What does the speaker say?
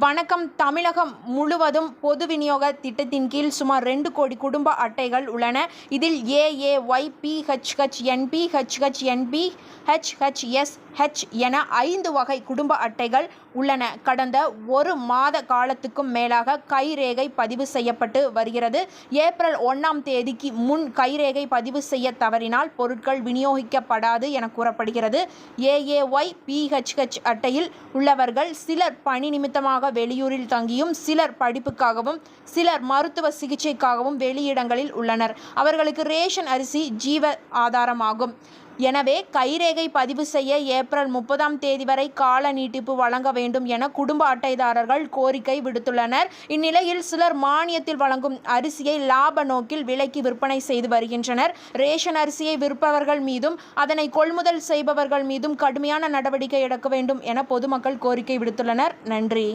வணக்கம். தமிழகம் முழுவதும் பொது விநியோக திட்டத்தின் கீழ் சுமார் 2 கோடி குடும்ப அட்டைகள் உள்ளன. இதில் ஏஏஒய், பிஹெச்ஹெச், என்பி, ஹெச்ஹெச்என்பி, ஹெச்ஹெச்எஸ்ஹெச் என 5 வகை குடும்ப அட்டைகள் உள்ளன. கடந்த 1 மாத காலத்துக்கும் மேலாக கைரேகை பதிவு செய்யப்பட்டு வருகிறது. ஏப்ரல் 1ஆம் தேதிக்கு முன் கைரேகை பதிவு செய்ய தவறினால் பொருட்கள் விநியோகிக்கப்படாது என கூறப்படுகிறது. ஏஏஒய், பிஹெச்ஹெச் அட்டையில் உள்ளவர்கள் சிலர் பணி நிமித்தமாக வெளியூரில் தங்கியும், சிலர் படிப்புக்காகவும், சிலர் மருத்துவ சிகிச்சைக்காகவும் வெளியிடங்களில் உள்ளனர். அவர்களுக்கு ரேஷன் அரிசி ஜீவ ஆதாரமாகும். எனவே கைரேகை பதிவு செய்ய ஏப்ரல் 30ஆம் தேதி வரை கால நீட்டிப்பு வழங்க வேண்டும் என குடும்ப அட்டைதாரர்கள் கோரிக்கை விடுத்துள்ளனர். இந்நிலையில் சிலர் மானியத்தில் வழங்கும் அரிசியை லாப நோக்கில் விலைக்கு விற்பனை செய்து வருகின்றனர். ரேஷன் அரிசியை விற்பவர்கள் மீதும், அதனை கொள்முதல் செய்பவர்கள் மீதும் கடுமையான நடவடிக்கை எடுக்க வேண்டும் என பொதுமக்கள் கோரிக்கை விடுத்துள்ளனர். நன்றி.